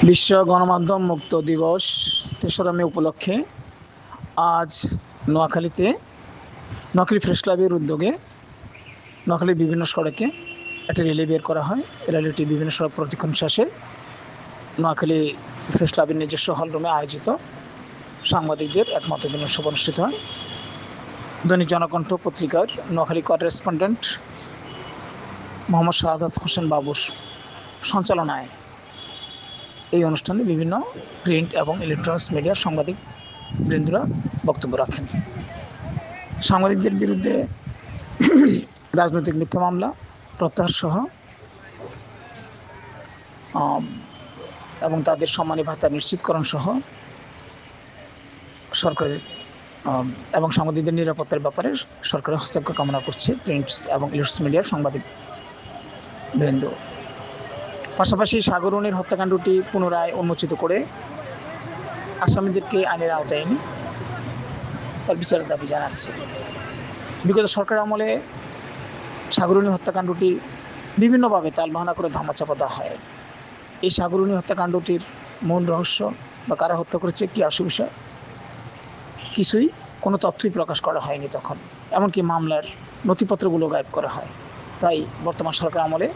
বিশ্ব গণমাধ্যম মুক্ত দিবস ৩রা মে উপলক্ষে আজ নোয়াখালী প্রেস ক্লাবের উদ্যোগে নোয়াখালীর বিভিন্ন সড়কে একটা র্যালি বের করা হয়। র্যালিটি বিভিন্ন সড়ক প্রদক্ষিণ শেষে নোয়াখালী প্রেস ক্লাবের নিজস্ব হলরুমে আয়োজিত সাংবাদিকদের এক মতবিনিময় সভা অনুষ্ঠিত হয়। দৈনিক জনকণ্ঠ পত্রিকার নোয়াখালী করেসপন্ডেন্ট মোহাম্মদ শাহাদাত হোসেন বাবুর সঞ্চালনায় এই অনুষ্ঠানে বিভিন্ন প্রিন্ট এবং ইলেকট্রনিক্স মিডিয়ার সাংবাদিক বৃন্দরা বক্তব্য রাখেন। সাংবাদিকদের বিরুদ্ধে রাজনৈতিক মিথ্যা মামলা প্রত্যাহার সহ এবং তাদের সম্মানী ভাতা নিশ্চিতকরণ সহ সরকারের এবং সাংবাদিকদের নিরাপত্তার ব্যাপারে সরকারের হস্তক্ষেপ কামনা করছে প্রিন্টস এবং ইলেকট্রনিক্স মিডিয়ার সাংবাদিক বৃন্দ। পাশাপাশি সাগররুনির হত্যাকাণ্ডটি পুনরায় উন্মোচিত করে আসামিদেরকে আইনের আওতায় এনে তার বিচারের দাবি জানাচ্ছে। বিগত সরকার আমলে সাগররুনি হত্যাকাণ্ডটি বিভিন্নভাবে তালবাহানা করে ধামাচাপা দেওয়া হয়। এই সাগররুনি হত্যাকাণ্ডটির মূল রহস্য বা কারা হত্যা করেছে কী আসল বিষয় কিছুই কোনো তথ্যই প্রকাশ করা হয়নি তখন, এমনকি মামলার নথিপত্রগুলো গায়েব করা হয়। তাই বর্তমান সরকার আমলে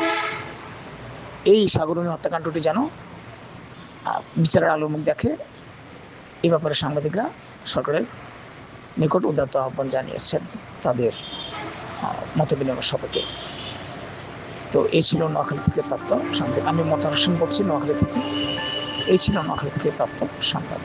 এই সাগররুনি হত্যাকাণ্ডটি যেন বিচারের আলোর মুখ দেখে, এই ব্যাপারে সাংবাদিকরা সরকারের নিকট উদাত্ত আহ্বান জানিয়েছেন তাদের মতবিনিময় সভাতে। তো এই ছিল নোয়াখালী থেকে প্রাপ্ত সংবাদ। আমি মোতাহার হোসেন বলছি নোয়াখালী থেকে। এই ছিল নোয়াখালী থেকে প্রাপ্ত সংবাদ।